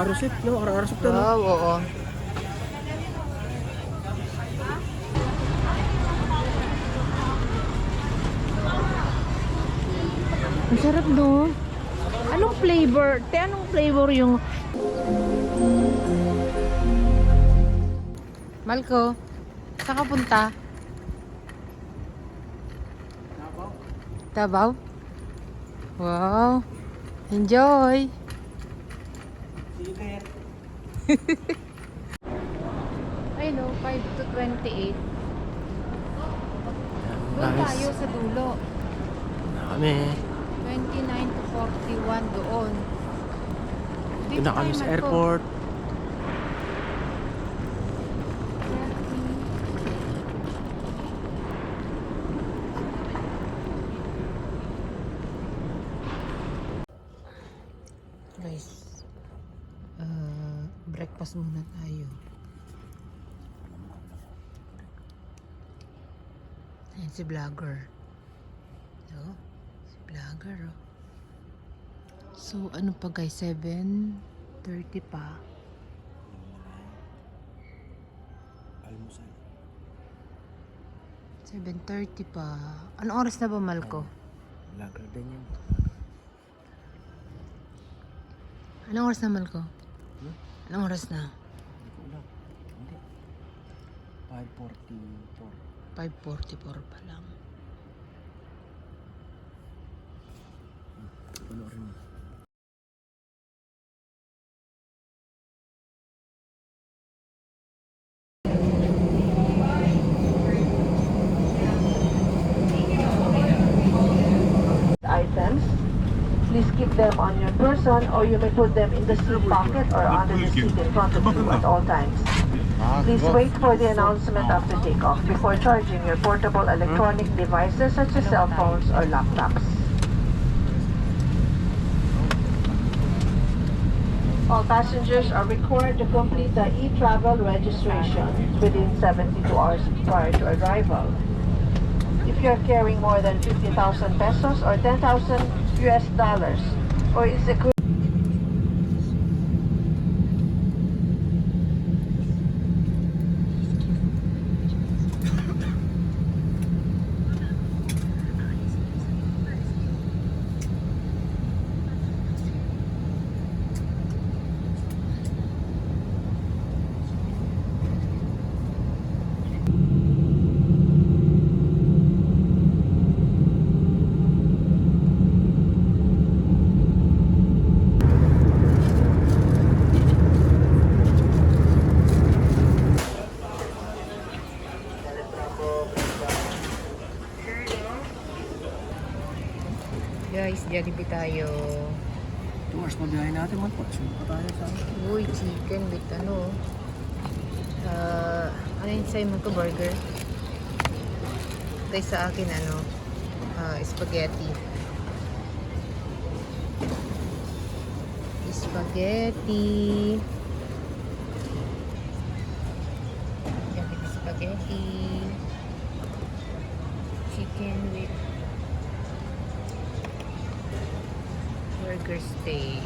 Arusip, no? Arusip to, no? Wow, oo. Ang sarap, no? Anong flavor? Anong flavor yung... Malco, saan ka punta? Davao? Wow. Enjoy. Ay no, 5 to 28. Doon tayo sa dulo. Kami. 29 to 41 doon. Doon na kami sa airport. Guys, breakfast muna tayo. Ayan si vlogger. So, si vlogger, oh. So, ano pa guys? 7:30 pa. Almusal. 7:30 pa. Anong oras na ba, Malco? Vlogger din yun. Anong oras na, Malco? Anong oras na? Hindi ko alam. Hindi. 5:44. 5:44 pa lang. Puno rin. Items. Please keep them on your person or you may put them in the seat pocket or under the seat in front of you at all times. Please wait for the announcement after takeoff before charging your portable electronic devices such as cell phones or laptops. All passengers are required to complete the e-travel registration within 72 hours prior to arrival. If you are carrying more than 50,000 pesos or 10,000 US dollars or is equivalent Guys, Jollibee tayo. 2 hours pa biyahe natin. 1 pot. Sunod pa tayo sa... Uy, chicken with ano. Ano yung sa'yo mo ko? Burger? Ito sa akin ano. Spaghetti. Spaghetti. Jollibee spaghetti. Chicken with burger steak.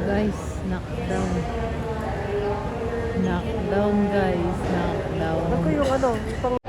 Guys, knockdown. Knockdown guys, knockdown. Ano yung ano? Yung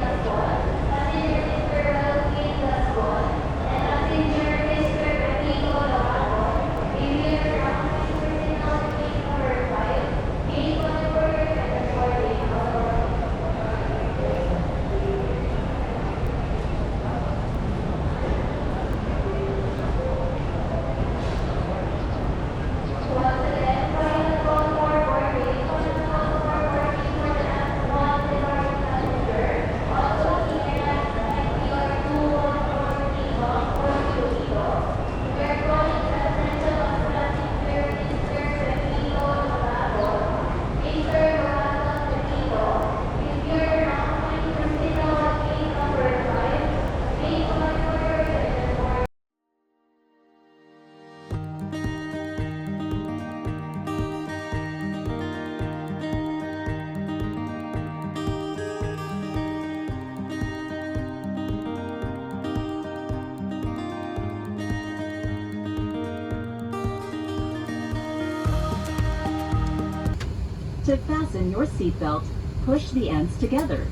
To fasten your seatbelt, push the ends together.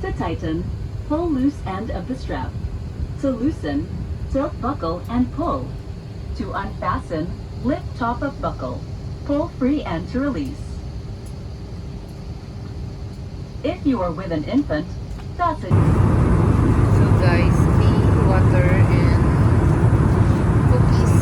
To tighten, pull loose end of the strap. To loosen, tilt buckle and pull. To unfasten, lift top of buckle. Pull free end to release. If you are with an infant, fasten. So guys, tea, water, and cookies.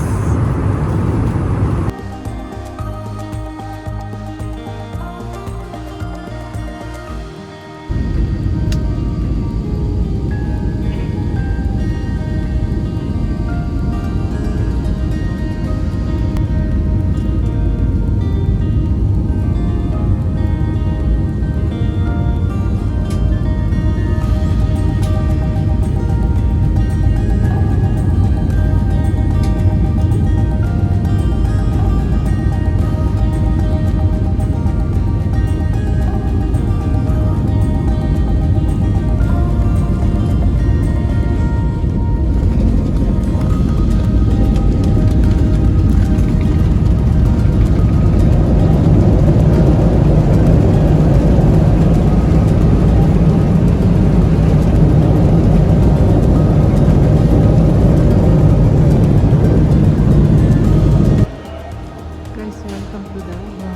Guys, welcome to Davao.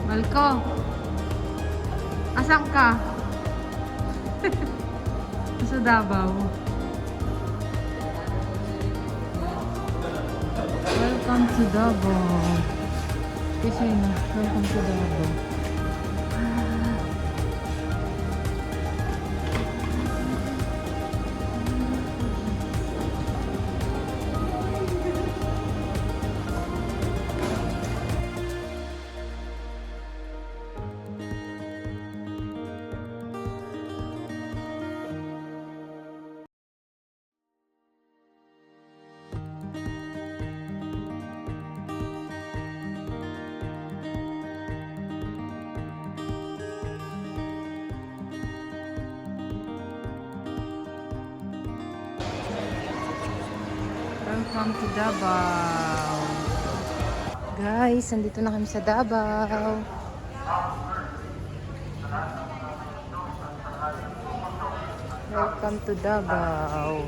Malco, asan ka? Sa Davao. Welcome to Davao. Kasi na, welcome to Davao. Welcome to Davao. Guys, nandito na kami sa Davao. Welcome to Davao.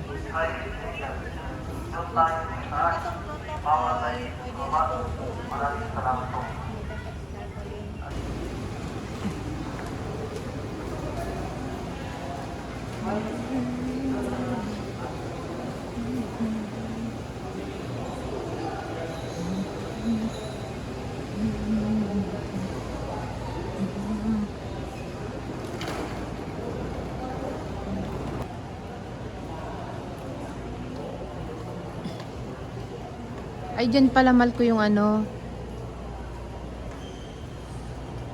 Ay, dyan pala mal ko yung ano,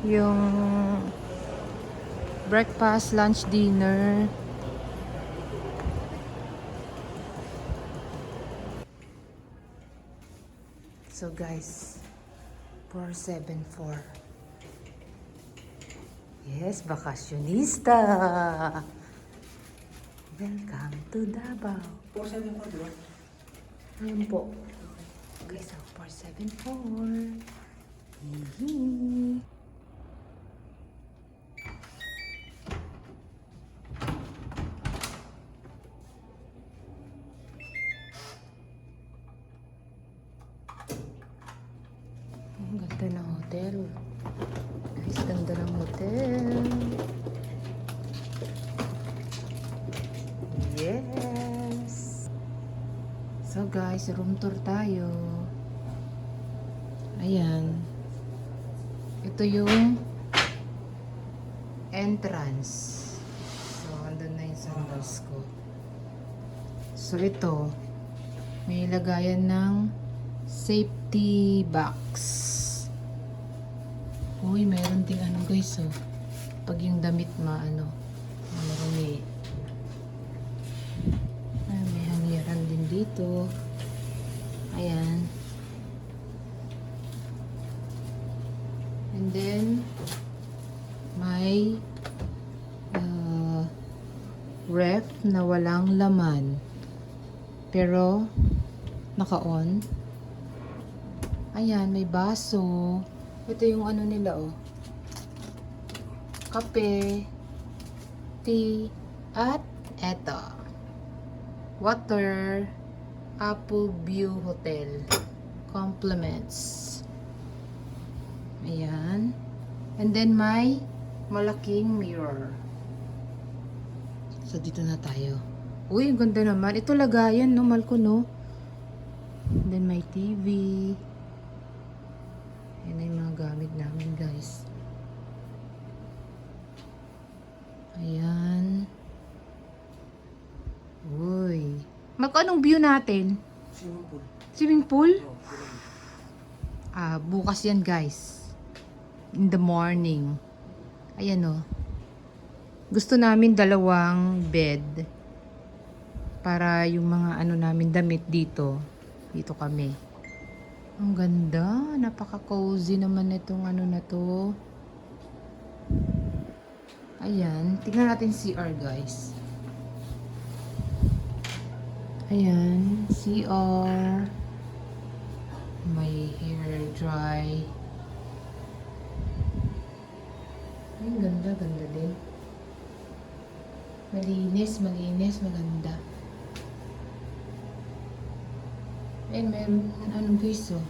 yung breakfast, lunch, dinner. So guys, 474. Yes, bakasyonista. Welcome to Davao. 474, di ba? Ayun po. Okay, so 474. Hihi. Ang ganda ng hotel. Guys, ganda ng hotel. Yes. So guys, room tour tayo. Ayan. Ito yung entrance. So, andun na yung sandals ko. So, ito, may lagayan ng safety box. Uy, meron ding ano guys, oh. Pag yung damit marumi. May haniran din dito. Ayan. And then, may ref na walang laman. Pero, naka-on. Ayan, may baso. Ito yung ano nila, oh. Kape, tea, at eto. Water, Apple View Hotel. Compliments. Ayan. And then may malaking mirror. So, dito na tayo. Uy, ang ganda naman. Ito lagayan, no? Malko, no? And then may TV. Yan na yung mga gamit namin, guys. Ayan. Uy. Malko, anong view natin? Swimming pool. Swimming pool? Oh, swimming. Bukas yan, guys. In the morning. Ayan, oh. Gusto namin 2 bed. Para yung mga ano namin damit dito. Dito kami. Ang ganda. Napaka-cozy naman itong ano na to. Ayan. Tingnan natin CR, guys. Ayan. CR. May hair dry. Ay, ganda, ganda din. Malinis, maganda. Ayan, meron, ano guys, oh.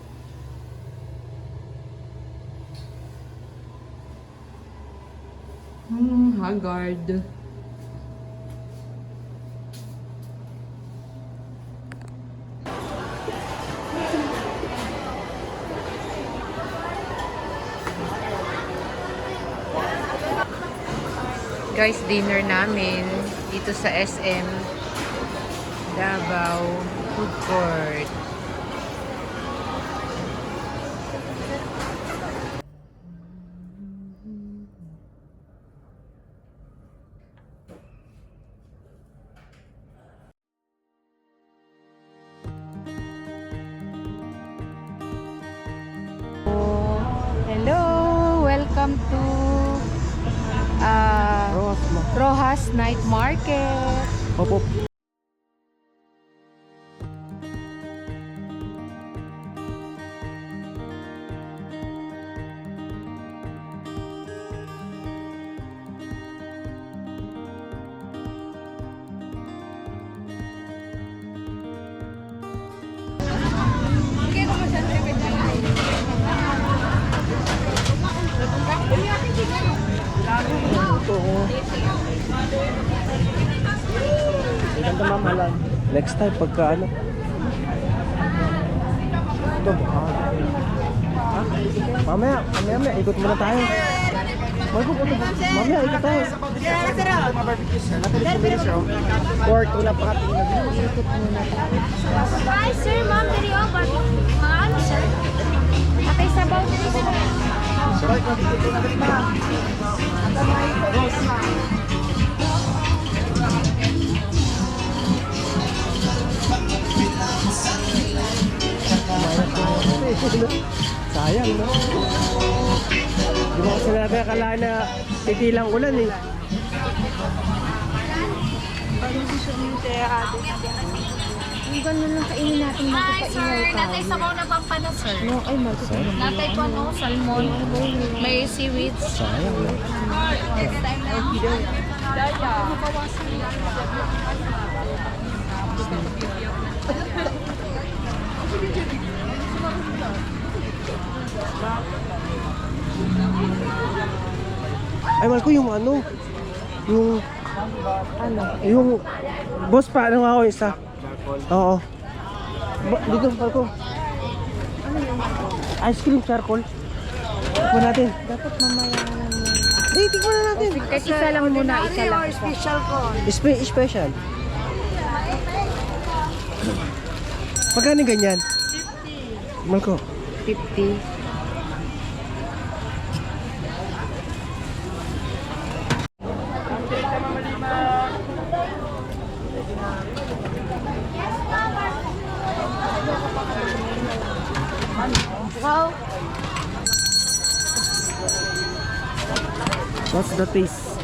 Haggard. Guys, dinner namin dito sa SM Davao Food Court. Hello! Welcome to Rojas Night Market. Opo. Ito, oh. Ganda mamalan. Next time, pagka ano. Ito, mamaya, ikot muna tayo. Mamaya, ikot tayo. Pork, wala pa katingin na. Ikot muna tayo. Hi, sir, ma'am, diri o ba? Mga ano, sir? Atay sabaw diri sir. Sayang, no? Di ba kasi natin akala na titilang ulan, eh. Yung ganun lang kainin natin Hi, sir, natay tayo. sabaw na pampana, sir. No, ay, Marco. Natay ko, no, salmon. May seaweed. Sayang, no? Ay, Marco, yung ano? Yung boss pa, ano nga ako isa? Oo. Dito, Marco. Ice cream charcoal. Tikman natin. Dapat mamaya naman. Hindi, tikman na natin. Kahit isa lang muna, isa lang. Special. Magkano ganyan? 50. Marco. 50. Wow. What's the taste?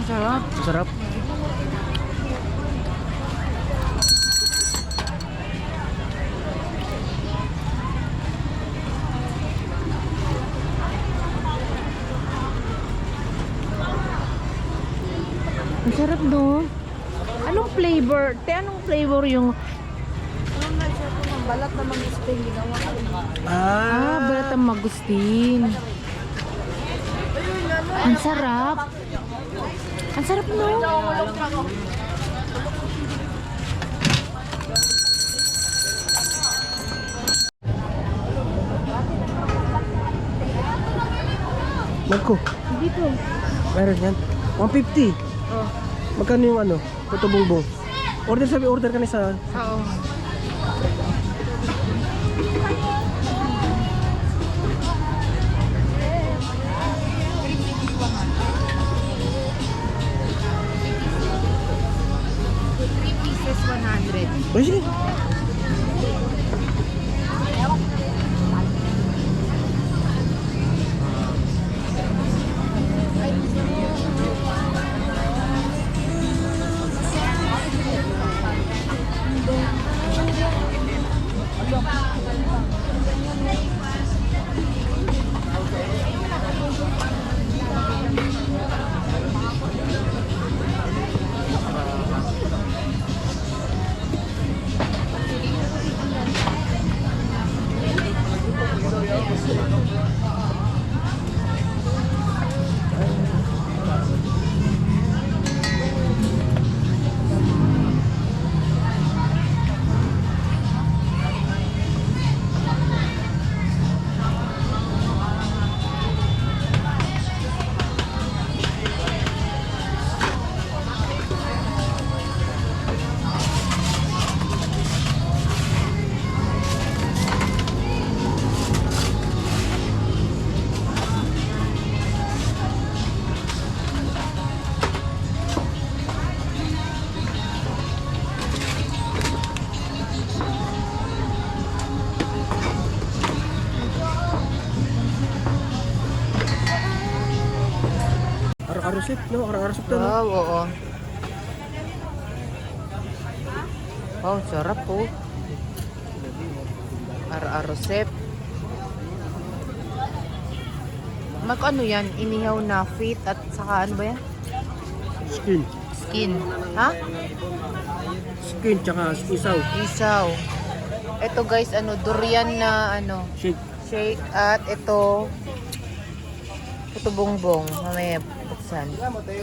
Sarap. Sarap. Sarap, no? Anong flavor? Anong flavor yung... Balat na mag-spring ginawa ko. balat ang magustin. Ang sarap. Ang sarap, no? Magko. Dito. Meron yan. 150. Oh. Magkano yung ano? Puto bongbong. Order ka na sa... Oo. Pieces 100. Ay, sige. Arusip, no? Arusip to, no? Wow, oo. Wow, sarap po. Ar-arosep. Mag-ano yan? Inihaw na fit at saka ano ba yan? Skin. Skin. Ha? Skin, tsaka isaw. Isaw. Ito guys, ano, durian na ano, Shake. shake at ito bongbong. Mamaya buksan.